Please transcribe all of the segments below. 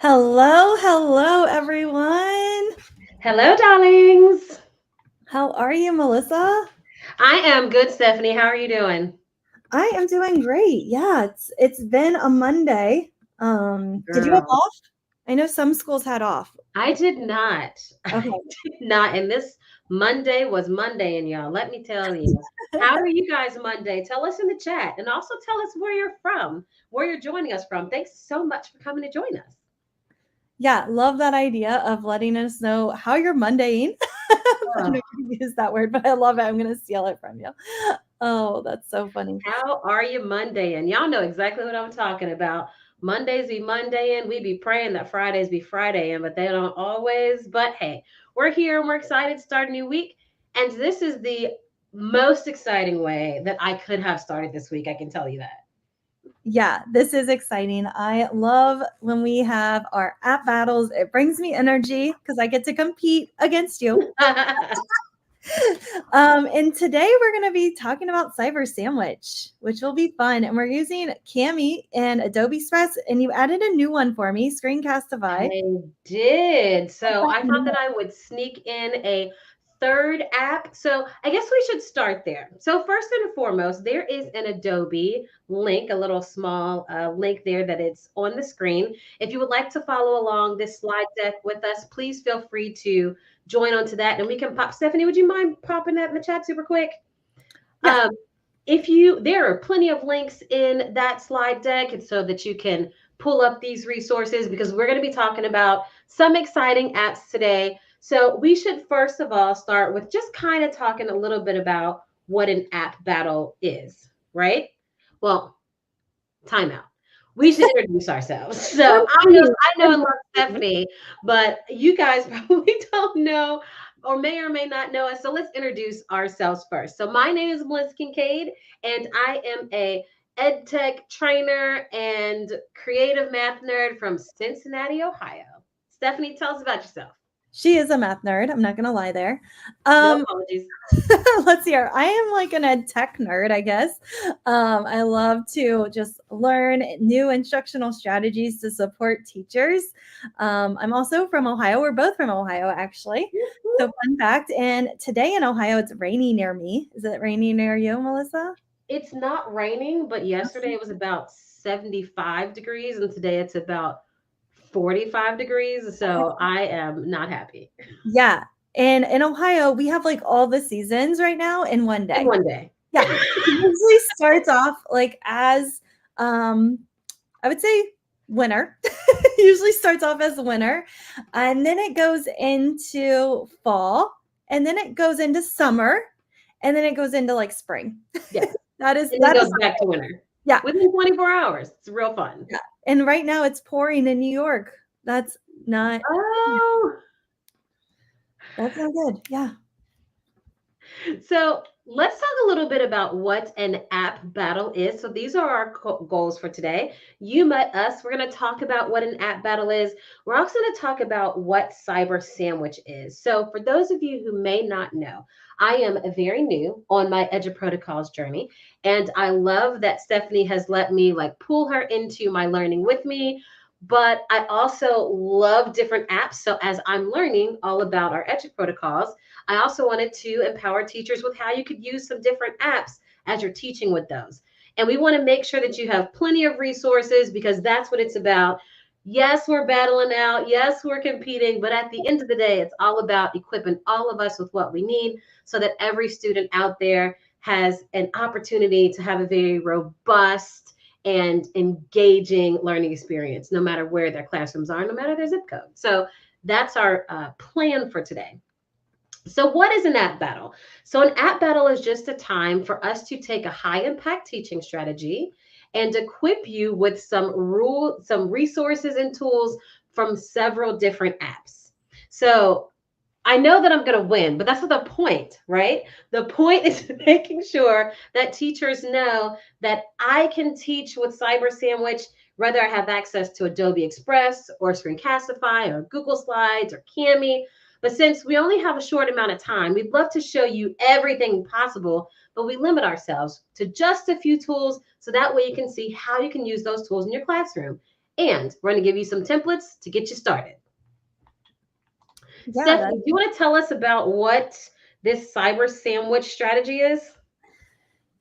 Hello, everyone. Hello, darlings. How are you, Melissa? I am good, Stephanie. How are you doing? I am doing great. Yeah, it's been a Monday. Did you have Girl, off? I know some schools had off. I did not. I Okay. did not. And this Monday was Monday, and y'all, let me tell you. How are you guys Monday? Tell us in the chat and also tell us where you're from, where you're joining us from. Thanks so much for coming to join us. Yeah, love that idea of letting us know how you're Mondaying. I know Oh, you use that word, but I love it. I'm gonna steal it from you. Oh, that's so funny. how are you Monday? And y'all know exactly what I'm talking about. Mondays be Monday, and we be praying that Fridays be Friday, and but they don't always. But hey, we're here and we're excited to start a new week. And this is the most exciting way that I could have started this week. I can tell you Yeah, this is exciting. I love when we have our app battles. It brings me energy because I get to compete against you. that. And today we're going to be talking about Cyber Sandwich, which will be fun. And we're using Cami and Adobe Express, and you added a new one for me, Screencastify. I did. What's So that I thought new? that I would sneak in a third app. So I guess we should start there. So first and foremost, there is an Adobe link, a little small link there that it's on the screen. If you would like to follow along this slide deck with us, please feel free to join onto that, and we can pop. Stephanie, would you mind popping that in the chat super quick? Yeah, Um, if you there are plenty of links in that slide deck and so that you can pull up these resources because we're going to be talking about some exciting apps today. So we should first of all start with just kind of talking a little bit about what an app battle is, right? Well, timeout. We should introduce ourselves. So I know and love Stephanie, but you guys probably don't know or may not know us. So let's introduce ourselves first. So my name is Melissa Kincaid, and I am a ed tech trainer and creative math nerd from Cincinnati, Ohio. Stephanie, tell us about yourself. she is a math nerd. I'm not going to lie there. No Um, apologies. let's see here. I am like an ed tech nerd, I guess. I love to just learn new instructional strategies to support teachers. I'm also from Ohio. We're both from Ohio, actually. So, fun fact. And today in Ohio, it's rainy near me. Is it rainy near you, Melissa? It's not raining, but yesterday it was about 75 degrees, and today it's about 45 degrees. So I am not happy Yeah. And in Ohio, we have like all the seasons right now in one in day. one day. Yeah. It usually starts off like as um I would say winter. Usually starts off as winter. And then it goes into fall. And then it goes into summer. And then it goes into like spring. Yes. that is And then that is goes back to winter yeah. within 24 hours. It's real fun. Yeah. And right now it's pouring in New York. That's not Oh, that's not good. Yeah. so let's talk a little bit about what an app battle is. So these are our goals for today. You met us. We're going to talk about what an app battle is. We're also going to talk about what cyber sandwich is. So for those of you who may not know, I am very new on my Protocols journey, and I love that Stephanie has let me like pull her into my learning with me. But I also love different apps. So as I'm learning all about our Protocols, I also wanted to empower teachers with how you could use some different apps as you're teaching with those. And we want to make sure that you have plenty of resources because that's what it's about. Yes, we're battling out. Yes, we're competing. But at the end of the day, it's all about equipping all of us with what we need so that every student out there has an opportunity to have a very robust and engaging learning experience, no matter where their classrooms are, no matter their zip code. So that's our plan for today. So, what is an app battle? So, an app battle is just a time for us to take a high impact teaching strategy and equip you with some resources and tools from several different apps. So, I know that I'm going to win, but that's not the point, right? The point is making sure that teachers know that I can teach with Cyber Sandwich, whether I have access to Adobe Express or Screencastify or Google Slides or Cami. But since we only have a short amount of time, we'd love to show you everything possible, but we limit ourselves to just a few tools so that way you can see how you can use those tools in your classroom. And we're going to give you some templates to get you started. Yeah, Stephanie, do you want to tell us about what this cyber sandwich strategy is?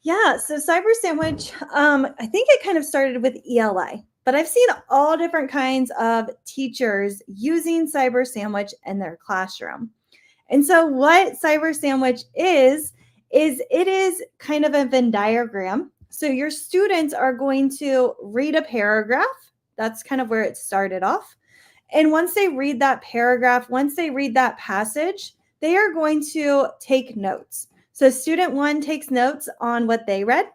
yeah. So Cyber Sandwich, I think it kind of started with ELA, but I've seen all different kinds of teachers using Cyber Sandwich in their classroom. And so what Cyber Sandwich it is kind of a Venn diagram. So your students are going to read a paragraph. That's kind of where it started off. And once they read that paragraph, once they read that passage, they are going to take notes. So student 1 takes notes on what they read.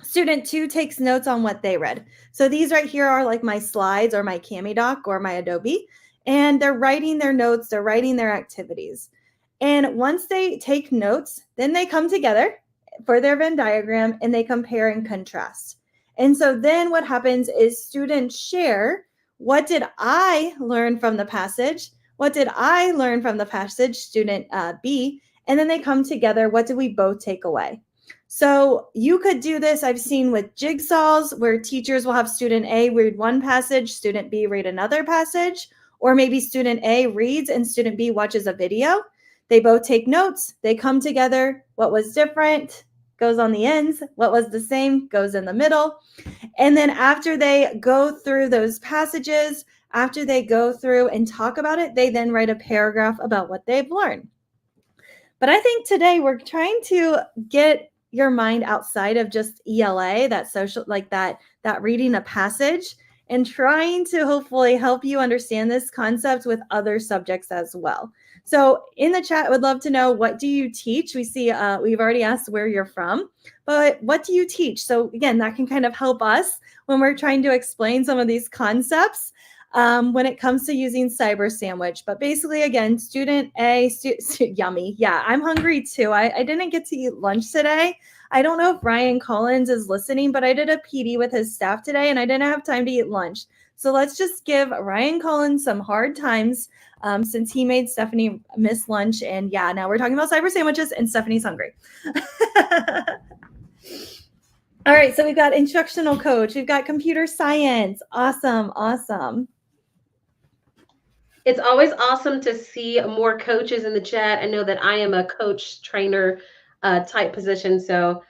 Student 2 takes notes on what they read. So these right here are like my slides or my CamiDoc or my Adobe, and they're writing their notes, they're writing their activities. And once they take notes, then they come together for their Venn diagram and they compare and contrast. And so then what happens is students share, what did I learn from the passage? What did I learn from the passage, student B? And then they come together, what did we both take away? So you could do this, I've seen with jigsaws where teachers will have student A read one passage, student B read another passage, or maybe student A reads and student B watches a video. They both take notes, they come together, what was different goes on the ends, what was the same goes in the middle. And then after they go through those passages, after they go through and talk about it, they then write a paragraph about what they've learned. But I think today we're trying to get your mind outside of just ELA, that social, like that reading a passage, and trying to hopefully help you understand this concept with other subjects as well. So in the chat, I would love to know, what do you teach? We see we've already asked where you're from, but what do you teach? So again, that can kind of help us when we're trying to explain some of these concepts when it comes to using Cyber Sandwich. But basically, again, student A, yummy. Yeah, I'm hungry too. I didn't get to eat lunch today. I don't know if Ryan Collins is listening, but I did a PD with his staff today and I didn't have time to eat lunch. So let's just give Ryan Collins some hard times since he made Stephanie miss lunch. And yeah, now we're talking about Cyber Sandwiches and Stephanie's hungry. All right, so we've got instructional coach. We've got computer science. Awesome, awesome. It's always awesome to see more coaches in the chat. I know that I am a coach trainer type position, so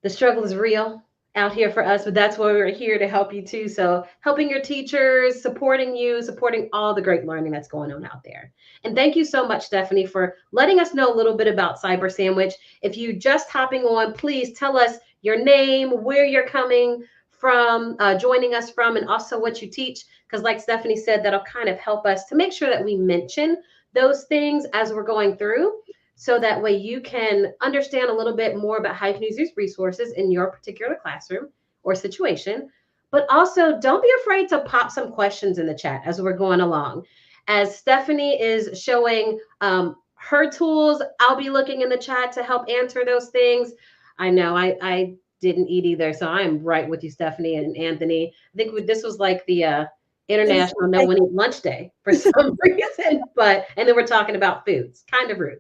the struggle is real out here for us, but that's why we're here to help you too. So helping your teachers, supporting you, supporting all the great learning that's going on out there. And thank you so much, Stephanie, for letting us know a little bit about Cyber Sandwich. If you just hopping on, please tell us your name, where you're coming from, joining us from, and also what you teach. Because like Stephanie said, that'll kind of help us to make sure that we mention those things as we're going through. So that way you can understand a little bit more about how you can use these resources in your particular classroom or situation. But also don't be afraid to pop some questions in the chat as we're going along. As Stephanie is showing her tools, I'll be looking in the chat to help answer those things. I know I didn't eat either, so I'm right with you, Stephanie and Anthony. I think this was like the International No One Eat Lunch Day for some reason, and then we're talking about foods. Kind of rude.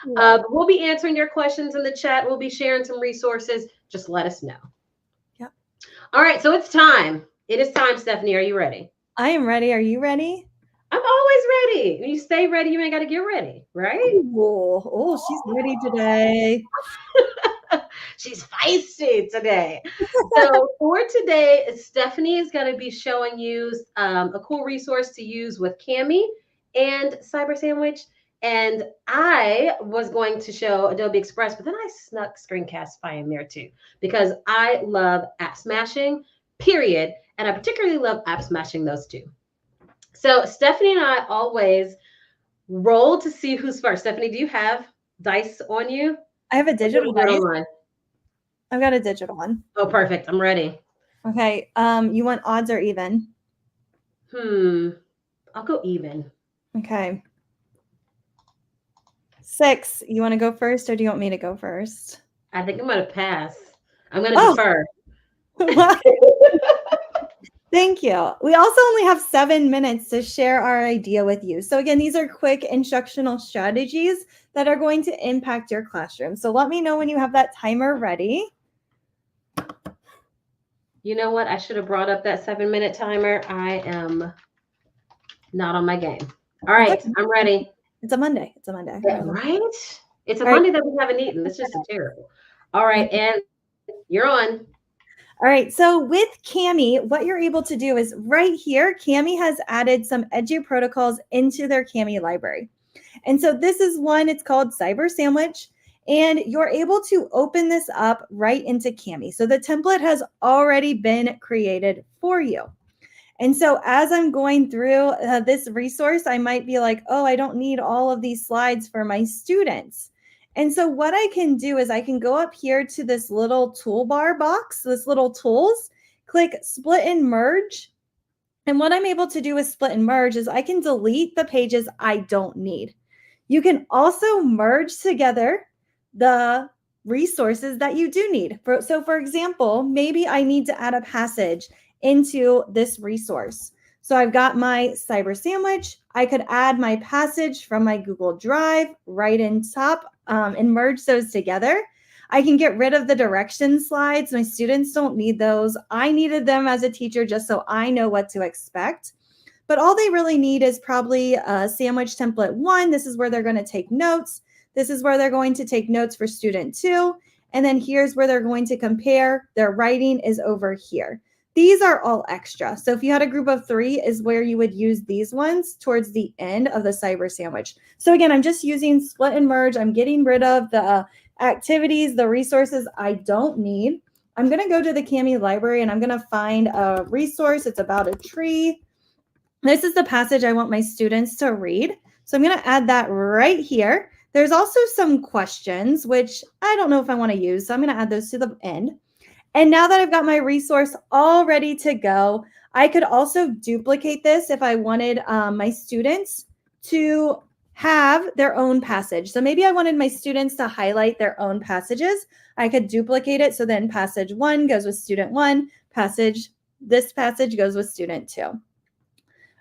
Yeah. We'll be answering your questions in the chat. We'll be sharing some resources. Just let us know. Yeah. All right, so it's time. It is time, Stephanie. Are you ready? I am ready. Are you ready? I'm always ready. When you stay ready, you ain't got to get ready, right? Oh, she's ready today. She's feisty today. So for today, Stephanie is going to be showing you a cool resource to use with Cami and Cyber Sandwich. And I was going to show Adobe Express, but then I snuck Screencastify in there too, because I love app smashing, period. And I particularly love app smashing those two. So Stephanie and I always roll to see who's first. Stephanie, do you have dice on you? I have a digital dice. I've got a digital one. Oh, perfect. I'm ready. Okay. You want odds or even? I'll go even. Okay. 6. You want to go first or do you want me to go first? I think I'm going to pass. I'm going to defer. Thank you. We also only have 7 minutes to share our idea with you. So again, these are quick instructional strategies that are going to impact your classroom. So let me know when you have that timer ready. You know what? I should have brought up that 7-minute timer. I am not on my game. All It's right, okay. I'm ready. It's a Monday. It's a Monday. All right. Right? It's a All right. Monday that we haven't eaten. This is terrible. All right, and you're on. All right, so with Kami, what you're able to do is right here, Kami has added some Edu protocols into their Kami library. And so this is one, it's called Cyber Sandwich, and you're able to open this up right into Kami. So the template has already been created for you. And so as I'm going through this resource, I might be like, oh, I don't need all of these slides for my students. And so what I can do is I can go up here to this little toolbar box, this little tools, click split and merge. And what I'm able to do with split and merge is I can delete the pages I don't need. You can also merge together the resources that you do need. So for example, maybe I need to add a passage into this resource. So I've got my Cyber Sandwich. I could add my passage from my Google Drive right in top and merge those together. I can get rid of the direction slides. My students don't need those. I needed them as a teacher just so I know what to expect. But all they really need is probably a sandwich template 1. This is where they're going to take notes. This is where they're going to take notes for student 2. And then here's where they're going to compare. Their writing is over here. These are all extra. So if you had a group of 3 is where you would use these ones towards the end of the Cyber Sandwich. So again, I'm just using split and merge. I'm getting rid of the activities, the resources I don't need. I'm going to go to the Kami library and I'm going to find a resource. It's about a tree. This is the passage I want my students to read. So I'm going to add that right here. There's also some questions, which I don't know if I want to use. So I'm going to add those to the end. And now that I've got my resource all ready to go, I could also duplicate this if I wanted my students to have their own passage. So maybe I wanted my students to highlight their own passages. I could duplicate it. So then passage 1 goes with student 1, this passage goes with student 2. All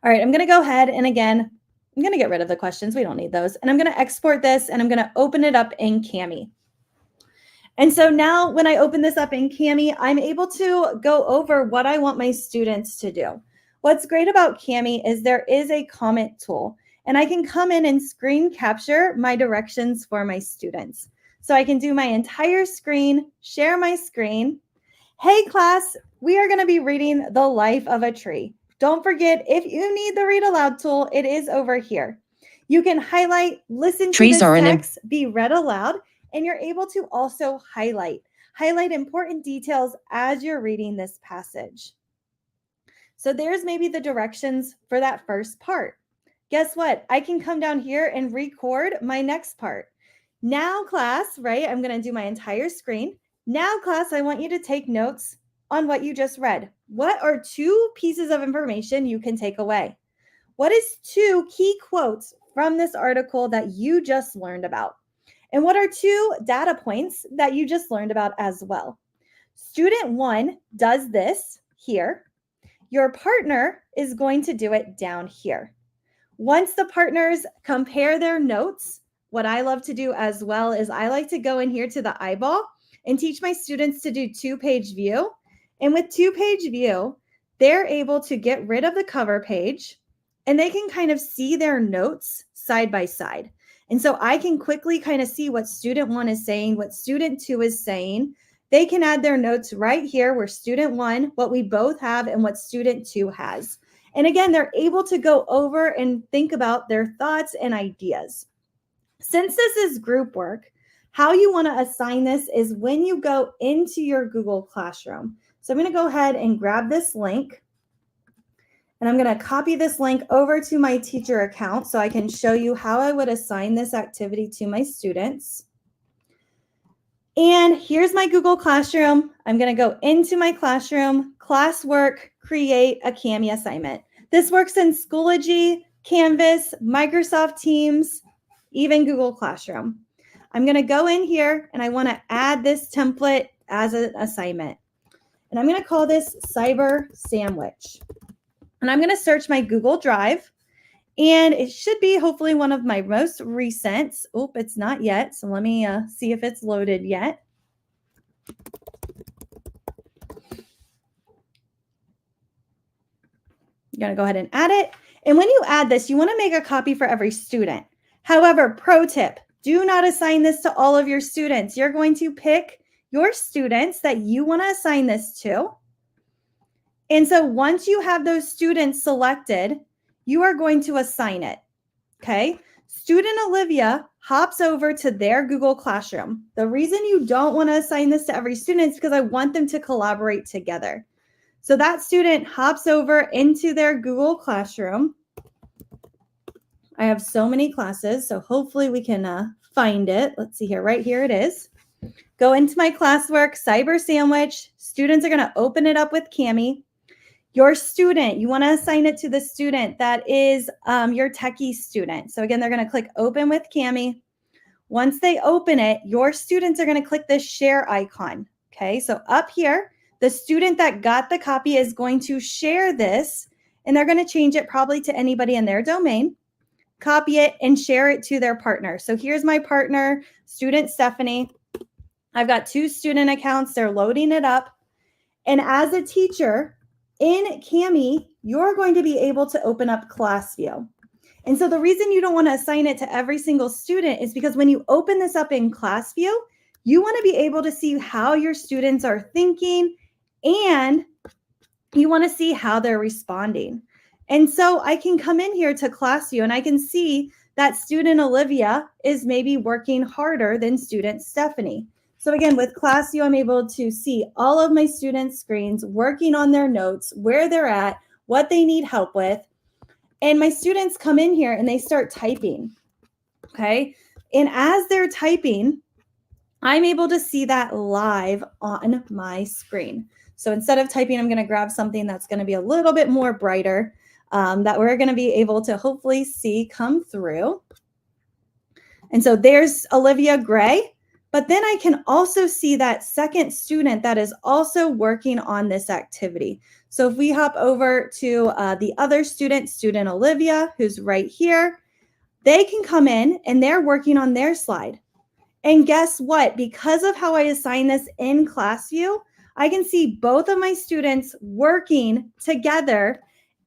right, I'm going to go ahead and again, I'm going to get rid of the questions. We don't need those. And I'm going to export this and I'm going to open it up in Kami. And so now when I open this up in Kami, I'm able to go over what I want my students to do. What's great about Kami is there is a comment tool, and I can come in and screen capture my directions for my students. So I can do my entire screen, share my screen. Hey class, we are going to be reading The Life of a Tree. Don't forget, if you need the read aloud tool, it is over here. You can highlight, listen to this text, be read aloud, and you're able to also highlight important details as you're reading this passage. So there's maybe the directions for that first part. Guess what? I can come down here and record my next part. Now, class, right? I'm going to do my entire screen. Now, class, I want you to take notes on what you just read. What are 2 pieces of information you can take away? What is 2 key quotes from this article that you just learned about? And what are 2 data points that you just learned about as well? Student 1 does this here. Your partner is going to do it down here. Once the partners compare their notes, what I love to do as well is I like to go in here to the eyeball and teach my students to do 2-page view. And with 2-page view, they're able to get rid of the cover page and they can kind of see their notes side by side. And so I can quickly kind of see what student 1 is saying, what student 2 is saying. They can add their notes right here where student 1, what we both have, and what student 2 has. And again, they're able to go over and think about their thoughts and ideas. Since this is group work, how you want to assign this is when you go into your Google Classroom. So I'm going to go ahead and grab this link. And I'm going to copy this link over to my teacher account so I can show you how I would assign this activity to my students. And here's my Google Classroom. I'm going to go into my classroom, classwork, create a Kami assignment. This works in Schoology, Canvas, Microsoft Teams, even Google Classroom. I'm going to go in here and I want to add this template as an assignment. And I'm going to call this Cyber Sandwich. And I'm going to search my Google Drive, and it should be hopefully one of my most recent. Oh, it's not yet. So let me see if it's loaded yet. you're going to go ahead and add it. And when you add this, you want to make a copy for every student. However, pro tip, do not assign this to all of your students. You're going to pick your students that you want to assign this to. And so once you have those students selected, you are going to assign it. Okay. Student Olivia hops over to their Google Classroom. The reason you don't want to assign this to every student is because I want them to collaborate together. So that student hops over into their Google Classroom. I have so many classes, so hopefully we can find it. Let's see here. Right here it is. Go into my classwork, Cyber Sandwich. Students are going to open it up with Kami. Your student, you want to assign it to the student that is your techie student. So again, they're going to click open with Kami. Once they open it, your students are going to click this share icon. Okay, so up here, the student that got the copy is going to share this, and they're going to change it probably to anybody in their domain, copy it, and share it to their partner. So here's my partner, student Stephanie. I've got 2 student accounts. They're loading it up. And as a teacher, in Kami, you're going to be able to open up ClassView. And so the reason you don't want to assign it to every single student is because when you open this up in ClassView, you want to be able to see how your students are thinking, and you want to see how they're responding. And so I can come in here to ClassView and I can see that student Olivia is maybe working harder than student Stephanie. So again, with ClassView, I'm able to see all of my students' screens, working on their notes, where they're at, what they need help with. And my students come in here and they start typing, okay? And as they're typing, I'm able to see that live on my screen. So instead of typing, I'm gonna grab something that's gonna be a little bit more brighter that we're gonna be able to hopefully see come through. And so there's Olivia Gray. But then I can also see that second student that is also working on this activity. So if we hop over to the other student, student Olivia, who's right here, they can come in and they're working on their slide. And guess what? Because of how I assign this in ClassView, I can see both of my students working together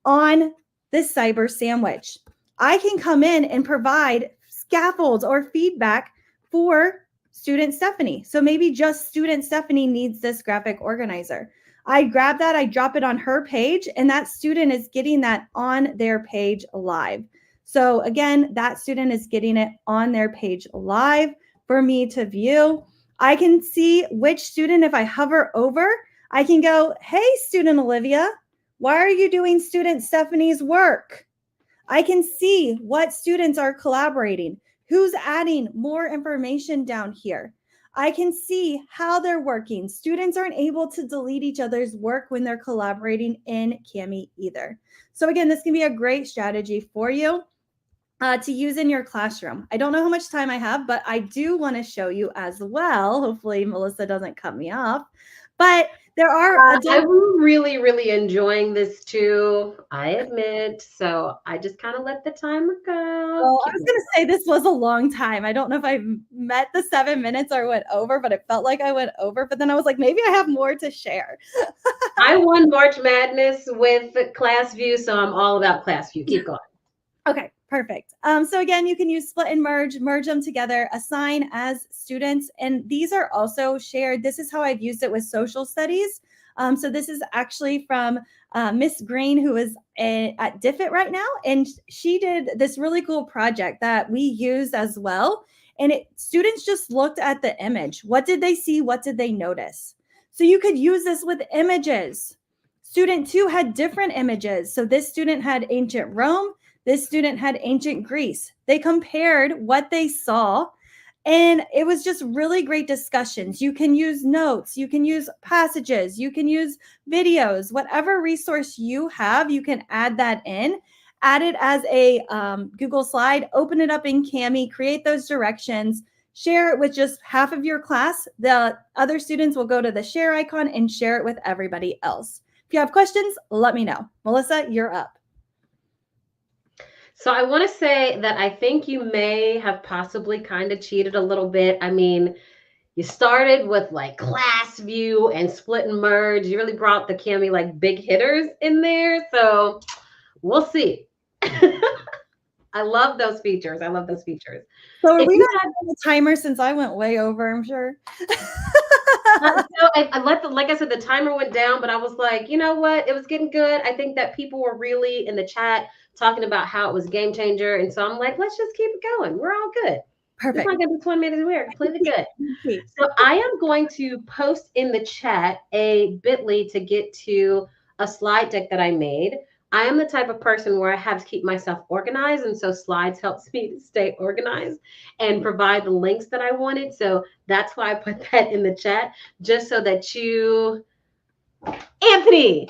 on this cyber sandwich. I can come in and provide scaffolds or feedback for student Stephanie. So maybe just student Stephanie needs this graphic organizer. I grab that, I drop it on her page, and that student is getting that on their page live. So again, that student is getting it on their page live for me to view. I can see which student, if I hover over, I can go, hey, student Olivia, why are you doing student Stephanie's work? I can see what students are collaborating. Who's adding more information down here? I can see how they're working. Students aren't able to delete each other's work when they're collaborating in Kami either. So again, this can be a great strategy for you to use in your classroom. I don't know how much time I have, but I do want to show you as well. Hopefully Melissa doesn't cut me off. But there are I'm really, really enjoying this too, I admit. So I just kind of let the timer go. Well, I was going to say this was a long time. I don't know if I met the 7 minutes or went over, but it felt like I went over. But then I was like, maybe I have more to share. I won March Madness with ClassView, so I'm all about ClassView. Keep going. Okay, perfect. So again, you can use split and merge them together, assign as students, and these are also shared. This is how I've used it with social studies. So this is actually from Miss Green, who is at DFIT right now, and she did this really cool project that we use as well. And students just looked at the image. What did they see? What did they notice? So you could use this with images. Student 2 had different images. So this student had ancient Rome. This student had ancient Greece. They compared what they saw, and it was just really great discussions. You can use notes, you can use passages, you can use videos, whatever resource you have, you can add that in, add it as a Google slide, open it up in Kami, create those directions, share it with just half of your class. The other students will go to the share icon and share it with everybody else. If you have questions, let me know. Melissa, you're up. So I want to say that I think you may have possibly kind of cheated a little bit. I mean, you started with like ClassView and split and merge. You really brought the Kami like big hitters in there. So We'll see. I love those features. I love those features. So are If we you not having a timer since I went way over, I'm sure? so I let like I said, the timer went down, but I was like, you know what? It was getting good. I think that people were really in the chat talking about how it was a game changer. And so I'm like, let's just keep it going. We're all good. It's Perfect. not gonna be 20 minutes. We're completely good. Sweet. So I am going to post in the chat a bit.ly to get to a slide deck that I made. I am the type of person where I have to keep myself organized. And so slides helps me to stay organized and provide the links that I wanted. So that's why I put that in the chat, just so that you, Anthony,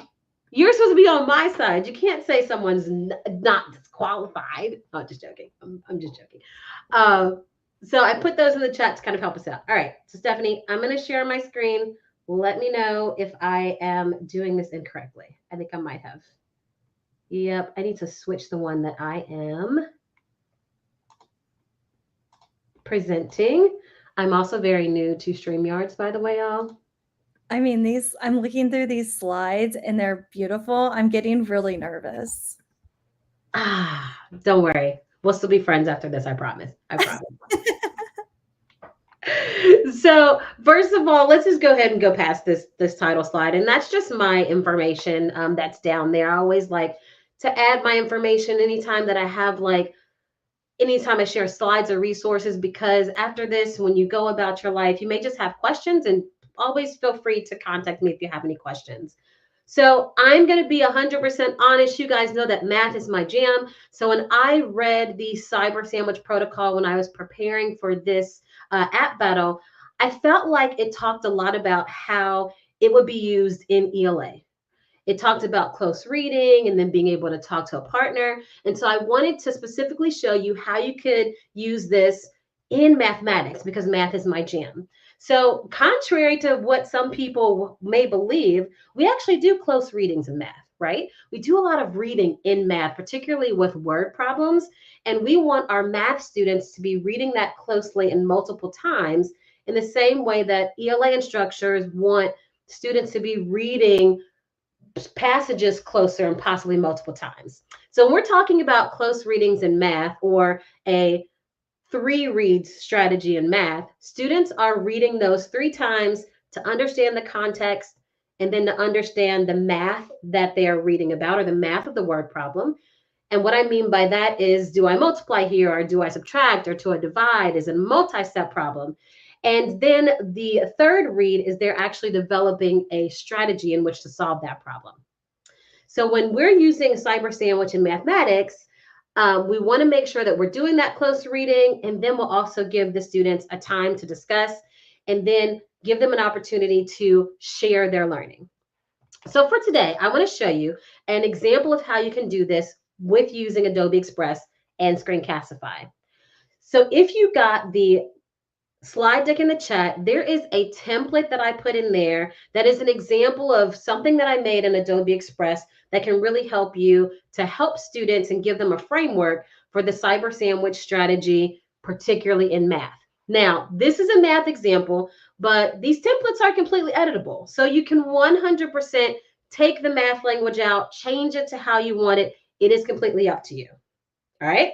you're supposed to be on my side. You can't say someone's not disqualified. Oh, just joking. I'm just joking. So I put those in the chat to kind of help us out. All right. So Stephanie, I'm going to share my screen. Let me know if I am doing this incorrectly. I think I might have. Yep. I need to switch the one that I am presenting. I'm also very new to StreamYards, by the way, y'all. I mean, I'm looking through these slides and they're beautiful. I'm getting really nervous. Don't worry. We'll still be friends after this. I promise. I promise. So first of all, let's just go ahead and go past this title slide. And that's just my information that's down there. I always like to add my information anytime that I have anytime I share slides or resources, because after this, when you go about your life, you may just have questions, and always feel free to contact me if you have any questions. So I'm going to be 100% honest. You guys know that math is my jam. So when I read the Cyber Sandwich Protocol, when I was preparing for this app battle, I felt like it talked a lot about how it would be used in ELA. It talked about close reading and then being able to talk to a partner. And so I wanted to specifically show you how you could use this in mathematics, because math is my jam. So contrary to what some people may believe, we actually do close readings in math, right? We do a lot of reading in math, particularly with word problems. And we want our math students to be reading that closely and multiple times, in the same way that ELA instructors want students to be reading passages closer and possibly multiple times. So when we're talking about close readings in math, or a 3 reads strategy in math, students are reading those 3 times to understand the context, and then to understand the math that they are reading about, or the math of the word problem. And what I mean by that is, do I multiply here, or do I subtract, or do I divide? Is it a multi-step problem? And then the 3rd read is they're actually developing a strategy in which to solve that problem. So when we're using Cyber Sandwich in mathematics, we want to make sure that we're doing that close reading, and then we'll also give the students a time to discuss, and then give them an opportunity to share their learning. So for today, I want to show you an example of how you can do this with using Adobe Express and Screencastify. So if you got the slide deck in the chat, there is a template that I put in there that is an example of something that I made in Adobe Express that can really help you to help students and give them a framework for the Cyber Sandwich strategy, particularly in math. Now, this is a math example, but these templates are completely editable. So you can 100% take the math language out, change it to how you want it. It is completely up to you. All right.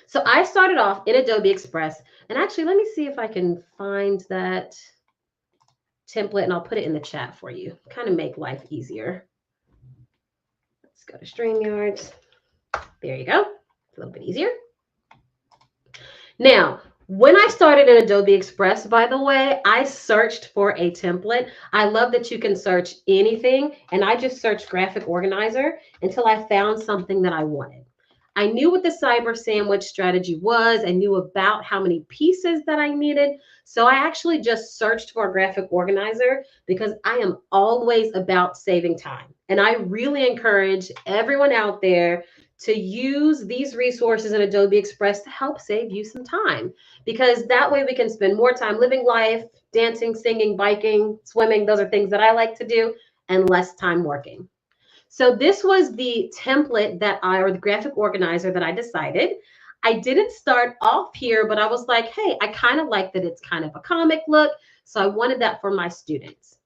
So I started off in Adobe Express, and actually, let me see if I can find that template, and I'll put it in the chat for you, kind of make life easier. Let's go to StreamYards. There you go. It's a little bit easier. Now, when I started in Adobe Express, by the way, I searched for a template. I love that you can search anything, and I just searched graphic organizer until I found something that I wanted. I knew what the Cyber Sandwich strategy was. I knew about how many pieces that I needed. So I actually just searched for a graphic organizer, because I am always about saving time. And I really encourage everyone out there to use these resources in Adobe Express to help save you some time, because that way we can spend more time living life, dancing, singing, biking, swimming. Those are things that I like to do, and less time working. So this was the template or the graphic organizer that I decided. I didn't start off here, but I was like, hey, I kind of like that it's kind of a comic look. So I wanted that for my students.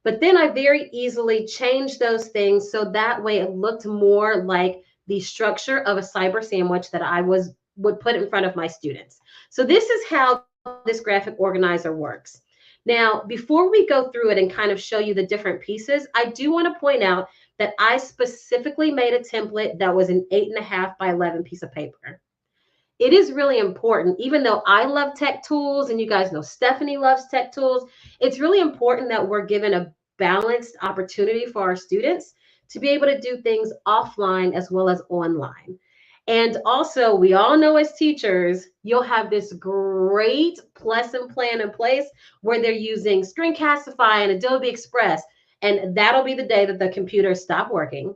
But then I very easily changed those things so that way it looked more like the structure of a cyber sandwich that I would put in front of my students. So this is how this graphic organizer works. Now, before we go through it and kind of show you the different pieces, I do want to point out that I specifically made a template that was an 8.5 by 11 piece of paper. It is really important, even though I love tech tools and you guys know Stephanie loves tech tools, it's really important that we're given a balanced opportunity for our students to be able to do things offline as well as online. And also, we all know as teachers, you'll have this great lesson plan in place where they're using Screencastify and Adobe Express, and that'll be the day that the computers stop working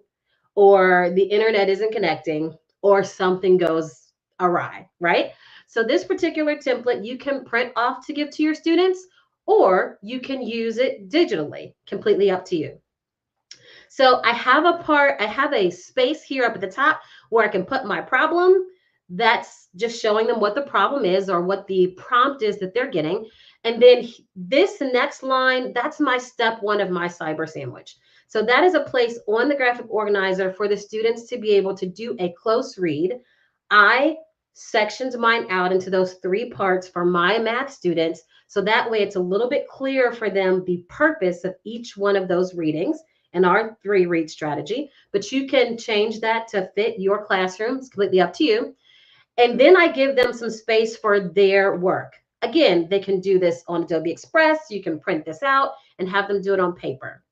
or the internet isn't connecting or something goes awry, right? So this particular template you can print off to give to your students, or you can use it digitally, completely up to you. So I have a space here up at the top where I can put my problem. That's just showing them what the problem is or what the prompt is that they're getting. And then this next line, that's my step one of my cyber sandwich. So that is a place on the graphic organizer for the students to be able to do a close read. I sectioned mine out into those 3 parts for my math students. So that way it's a little bit clearer for them the purpose of each one of those readings and our 3 read strategy, but you can change that to fit your classroom. It's completely up to you. And then I give them some space for their work. Again, they can do this on Adobe Express. You can print this out and have them do it on paper.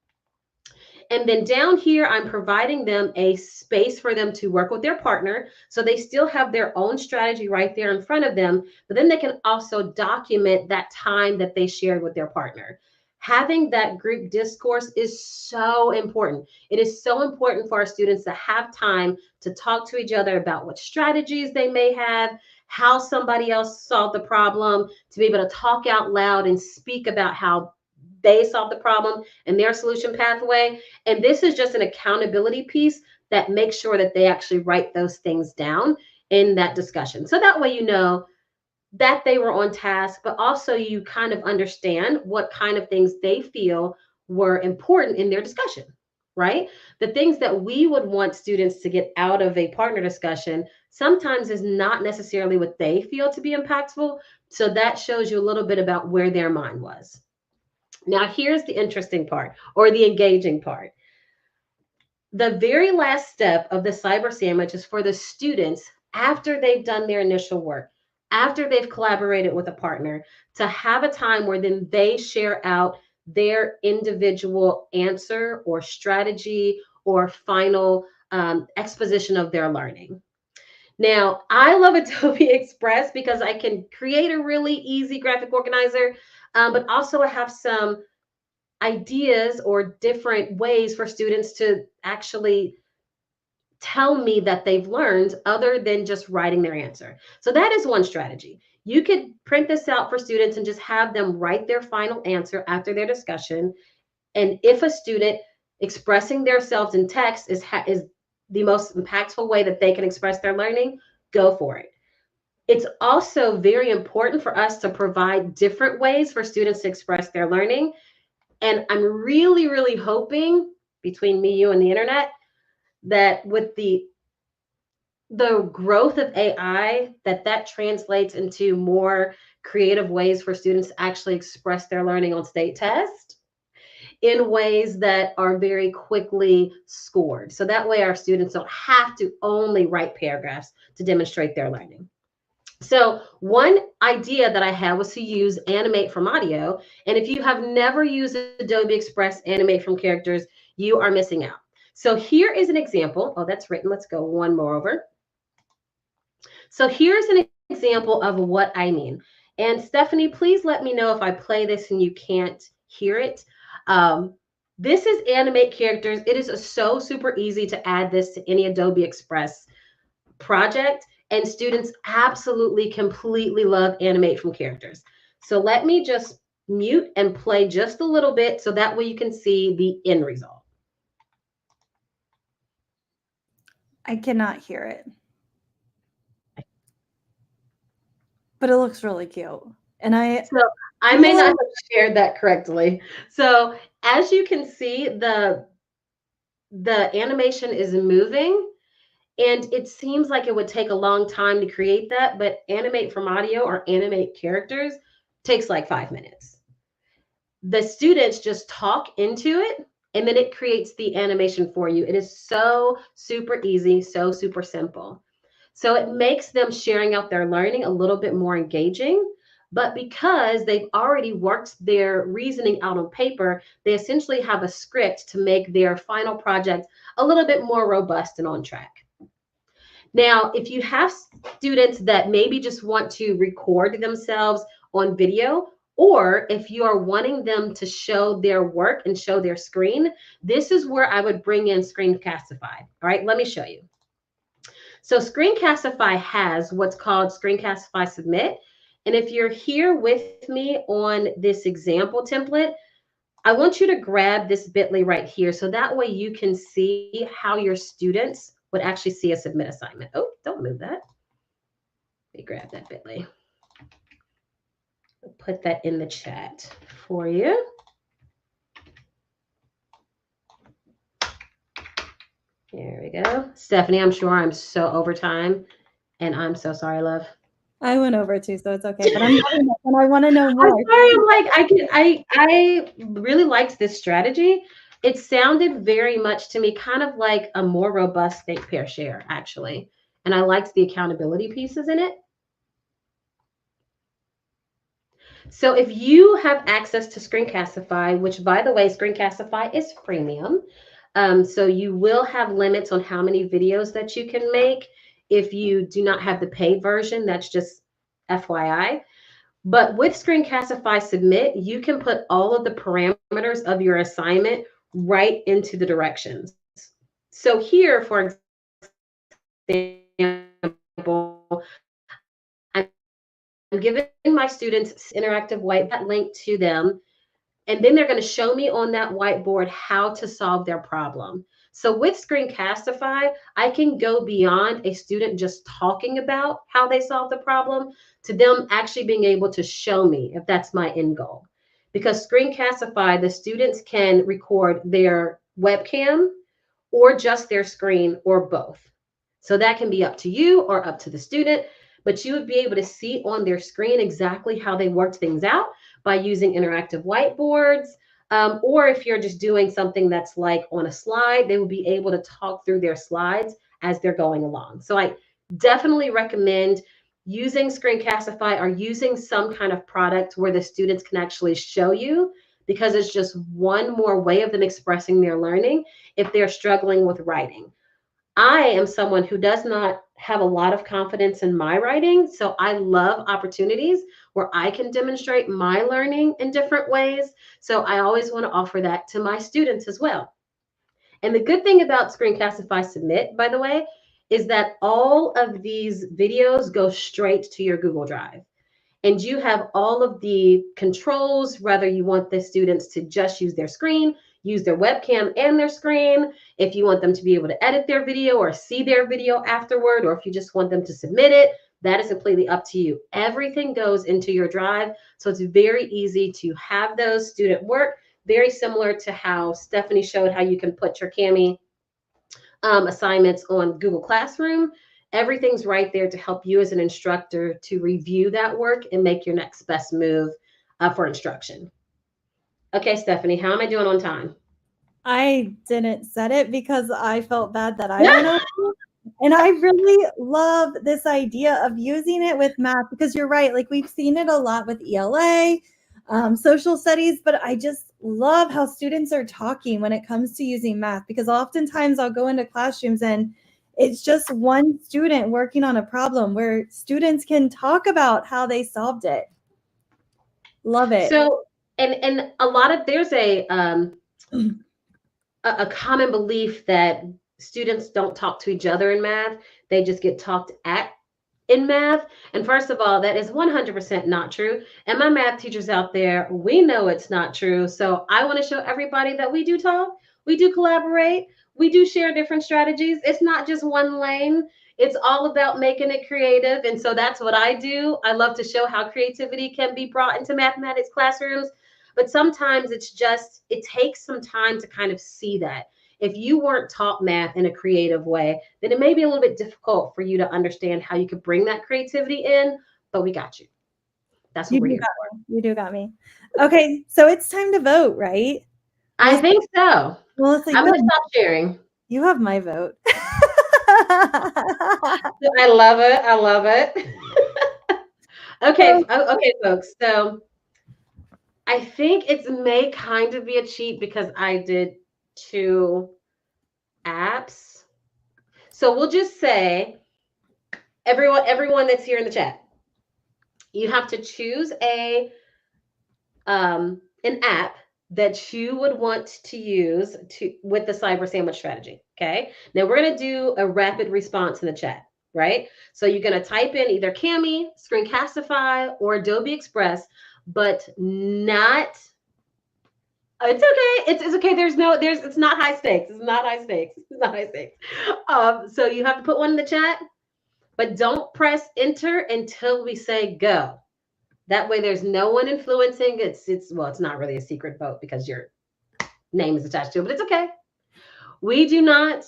And then down here, I'm providing them a space for them to work with their partner. So they still have their own strategy right there in front of them, but then they can also document that time that they shared with their partner. Having that group discourse is so important. It is so important for our students to have time to talk to each other about what strategies they may have, how somebody else solved the problem, to be able to talk out loud and speak about how they solved the problem and their solution pathway. And this is just an accountability piece that makes sure that they actually write those things down in that discussion. So that way you know that they were on task, but also you kind of understand what kind of things they feel were important in their discussion, right? The things that we would want students to get out of a partner discussion sometimes is not necessarily what they feel to be impactful. So that shows you a little bit about where their mind was. Now, here's the interesting part or the engaging part. The very last step of the cyber sandwich is for the students, after they've done their initial work, after they've collaborated with a partner, to have a time where then they share out their individual answer or strategy or final exposition of their learning. Now, I love Adobe Express because I can create a really easy graphic organizer, but also I have some ideas or different ways for students to actually tell me that they've learned other than just writing their answer. So that is one strategy. You could print this out for students and just have them write their final answer after their discussion. And if a student expressing themselves in text is the most impactful way that they can express their learning, go for it. It's also very important for us to provide different ways for students to express their learning. And I'm really, really hoping between me, you, and the internet that with the growth of AI, that translates into more creative ways for students to actually express their learning on state test in ways that are very quickly scored. So that way our students don't have to only write paragraphs to demonstrate their learning. So one idea that I had was to use Animate from Audio. And if you have never used Adobe Express Animate from Characters, you are missing out. So here is an example. Oh, that's written. Let's go one more over. So here's an example of what I mean. And Stephanie, please let me know if I play this and you can't hear it. This is Animate Characters. It is so super easy to add this to any Adobe Express project. And students absolutely, completely love Animate from Characters. So let me just mute and play just a little bit so that way you can see the end result. I cannot hear it. But it looks really cute. And I may not have shared that correctly. So as you can see, the animation is moving, and it seems like it would take a long time to create that, but animate from audio or animate characters takes like 5 minutes. The students just talk into it, and then it creates the animation for you. It is so super easy, so super simple. So it makes them sharing out their learning a little bit more engaging. But because they've already worked their reasoning out on paper, they essentially have a script to make their final project a little bit more robust and on track. Now, if you have students that maybe just want to record themselves on video, or if you are wanting them to show their work and show their screen, this is where I would bring in Screencastify. All right, let me show you. So Screencastify has what's called Screencastify Submit. And if you're here with me on this example template, I want you to grab this bit.ly right here. So that way you can see how your students would actually see a submit assignment. Oh, don't move that. Let me grab that bit.ly. I'll put that in the chat for you. There we go. Stephanie, I'm sure I'm so over time, and I'm so sorry, love. I went over too, so it's okay. But I'm loving it, and I want to know more. I'm sorry. I really liked this strategy. It sounded very much to me kind of like a more robust think, pair, share, actually. And I liked the accountability pieces in it. So if you have access to Screencastify, which by the way, Screencastify is premium. So you will have limits on how many videos that you can make. If you do not have the paid version, that's just FYI. But with Screencastify Submit, you can put all of the parameters of your assignment right into the directions. So here, for example, I'm giving my students interactive white that link to them, and then they're going to show me on that whiteboard how to solve their problem. So with Screencastify, I can go beyond a student just talking about how they solve the problem to them actually being able to show me if that's my end goal. Because Screencastify, the students can record their webcam or just their screen or both. So that can be up to you or up to the student, but you would be able to see on their screen exactly how they worked things out by using interactive whiteboards. Or if you're just doing something that's like on a slide, they will be able to talk through their slides as they're going along. So I definitely recommend using Screencastify or using some kind of product where the students can actually show you, because it's just one more way of them expressing their learning if they're struggling with writing. I am someone who does not have a lot of confidence in my writing, so I love opportunities where I can demonstrate my learning in different ways. So I always want to offer that to my students as well. And the good thing about Screencastify Submit, by the way, is that all of these videos go straight to your Google Drive. And you have all of the controls, whether you want the students to just use their screen, use their webcam and their screen, if you want them to be able to edit their video or see their video afterward, or if you just want them to submit it, that is completely up to you. Everything goes into your drive, so it's very easy to have those student work, very similar to how Stephanie showed how you can put your Kami assignments on Google Classroom. Everything's right there to help you as an instructor to review that work and make your next best move for instruction. Okay, Stephanie, how am I doing on time? I didn't set it because I felt bad that I went over. And I really love this idea of using it with math, because you're right. Like, we've seen it a lot with ELA, social studies, but I just love how students are talking when it comes to using math, because oftentimes I'll go into classrooms and it's just one student working on a problem where students can talk about how they solved it. Love it. So, and a lot of, there's a common belief that students don't talk to each other in math. They just get talked at in math. And first of all, that is 100% not true. And my math teachers out there, we know it's not true. So I want to show everybody that we do talk, we do collaborate, we do share different strategies. It's not just one lane. It's all about making it creative. And so that's what I do. I love to show how creativity can be brought into mathematics classrooms. But sometimes it takes some time to kind of see that. If you weren't taught math in a creative way, then it may be a little bit difficult for you to understand how you could bring that creativity in, but we got you. That's what You we're do here got for. me. You do got me. Okay, so it's time to vote, right? I think so. Melissa, I'm going to stop sharing. you have my vote. I love it. I love it. Okay, folks. So I think it may kind of be a cheat because I did 2 apps. So we'll just say everyone that's here in the chat, you have to choose an app that you would want to use with the cyber sandwich strategy. Okay. Now we're going to do a rapid response in the chat, right? So you're going to type in either Cami, Screencastify, or Adobe Express, but not. It's okay. It's okay. It's not high stakes. It's not high stakes. It's not high stakes. So you have to put one in the chat, but don't press enter until we say go. That way there's no one influencing. It's not really a secret vote because your name is attached to it, but it's okay. We do not,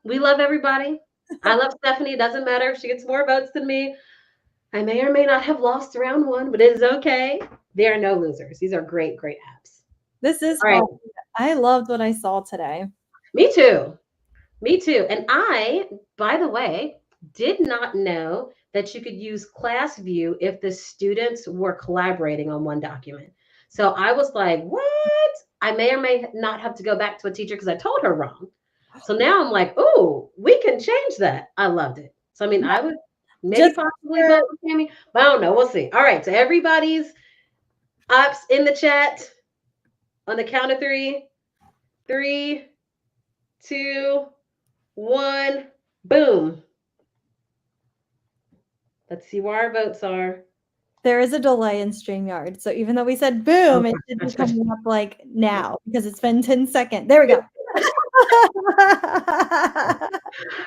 we love everybody. I love Stephanie. It doesn't matter if she gets more votes than me. I may or may not have lost round 1, but it is okay. There are no losers. These are great, great apps. This is fun. Right. I loved what I saw today. Me too. And I, by the way, did not know that you could use class view if the students were collaborating on one document. So I was like, what? I may or may not have to go back to a teacher because I told her wrong. So now I'm like, oh, we can change that. I loved it. So, I mean, I would maybe possibly vote for Cami, but I don't know. We'll see. All right. So everybody's ups in the chat on the count of 3. 3, 2, 1, boom. Let's see where our votes are. There is a delay in StreamYard. So even though we said boom, it should be coming up like now because it's been 10 seconds. There we go.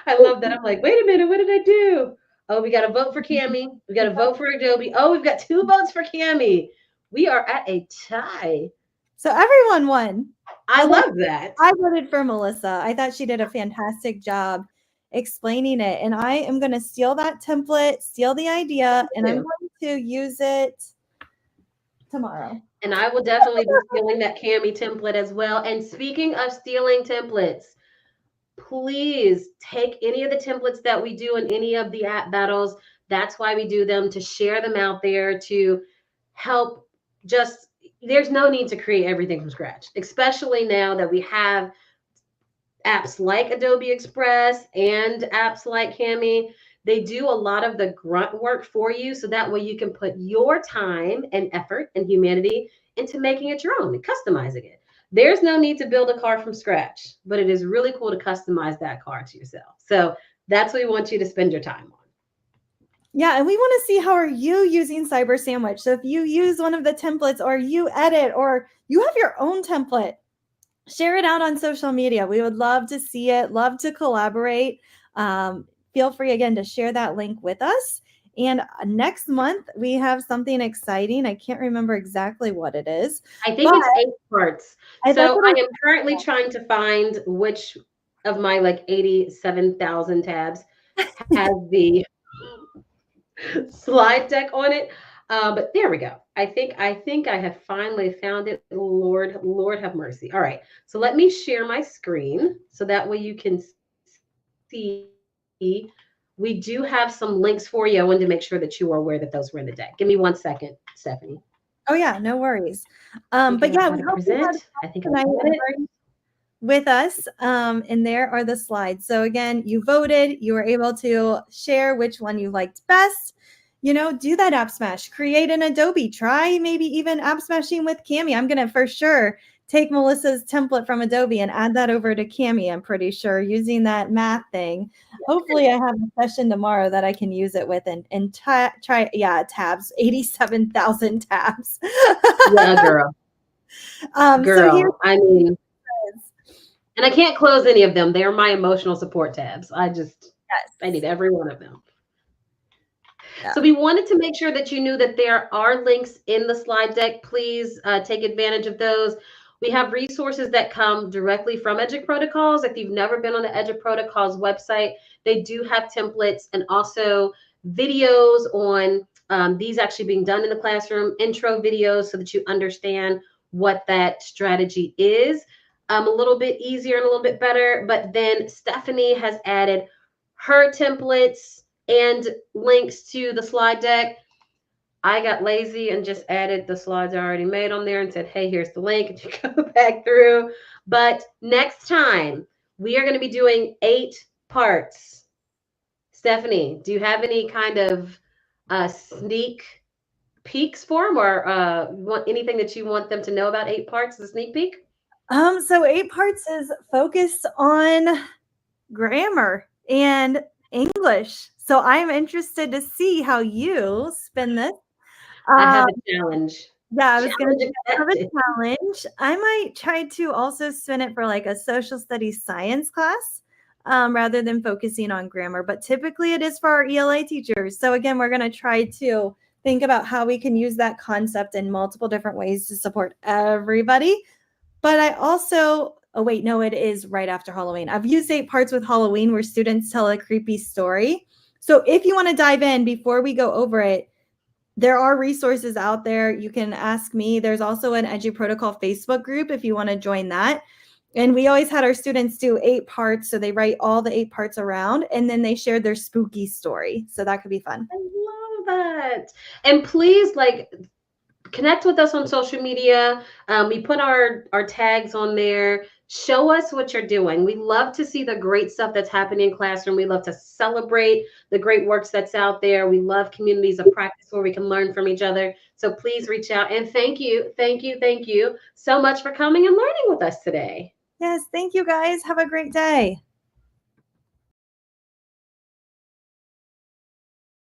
I love that. I'm like, wait a minute, what did I do? Oh, we got to vote for Cami. We got to vote for Adobe. Oh, we've got 2 votes for Cami. We are at a tie. So everyone won. I love that. I voted for Melissa. I thought she did a fantastic job explaining it. And I am going to steal that template, steal the idea, and I'm going to use it tomorrow. And I will definitely be stealing that Cami template as well. And speaking of stealing templates, please take any of the templates that we do in any of the app battles. That's why we do them, to share them out there, to help. There's no need to create everything from scratch, especially now that we have apps like Adobe Express and apps like Cami. They do a lot of the grunt work for you, so that way you can put your time and effort and humanity into making it your own and customizing it. There's no need to build a car from scratch, but it is really cool to customize that car to yourself. So that's what we want you to spend your time on. Yeah, and we want to see how are you using Cyber Sandwich. So if you use one of the templates, or you edit, or you have your own template, share it out on social media. We would love to see it, love to collaborate. Feel free again to share that link with us. And next month we have something exciting. I can't remember exactly what it is. I think it's 8 parts. So I am currently trying to find which of my 87,000 tabs has the slide deck on it. But there we go. I think I have finally found it. Lord have mercy. All right. So let me share my screen so that way you can see. We do have some links for you. I wanted to make sure that you are aware that those were in the deck. Give me 1 second, Stephanie. Oh yeah, no worries. But yeah, we hope I think I with us. And there are the slides. So again, you voted, you were able to share which one you liked best. Do that app smash, create an Adobe, try maybe even app smashing with Cami. I'm going to for sure take Melissa's template from Adobe and add that over to Cami. I'm pretty sure using that math thing. Hopefully I have a session tomorrow that I can use it with and try. Tabs, 87,000 tabs. Yeah, girl. Girl, I mean, and I can't close any of them. They're my emotional support tabs. I need every one of them. Yeah. So we wanted to make sure that you knew that there are links in the slide deck. Please take advantage of those. We have resources that come directly from EduProtocols. If you've never been on the EduProtocols website, they do have templates and also videos on these actually being done in the classroom, intro videos so that you understand what that strategy is. A little bit easier and a little bit better. But then Stephanie has added her templates and links to the slide deck. I got lazy and just added the slides I already made on there and said, hey, here's the link, and you go back through. But next time, we are going to be doing 8 parts. Stephanie, do you have any kind of sneak peeks for them, or want anything that you want them to know about 8 parts, the sneak peek? So 8 parts is focused on grammar and English. So I'm interested to see how you spin this. I have Um, a challenge. yeah, I was going Challenge to have a accepted. challenge. I might try to also spin it for like a social studies science class rather than focusing on grammar. But typically it is for our ELA teachers. So again, we're going to try to think about how we can use that concept in multiple different ways to support everybody. But I also, oh wait, no, it is right after Halloween. I've used 8 parts with Halloween where students tell a creepy story. So if you want to dive in before we go over it, there are resources out there. You can ask me. There's also an EduProtocol Facebook group if you want to join that. And we always had our students do 8 parts. So they write all the 8 parts around and then they shared their spooky story. So that could be fun. I love that. And please, like, connect with us on social media. We put our tags on there. Show us what you're doing. We love to see the great stuff that's happening in classroom. We love to celebrate the great works that's out there. We love communities of practice where we can learn from each other. So please reach out, and thank you so much for coming and learning with us today. Yes. Thank you guys. Have a great day.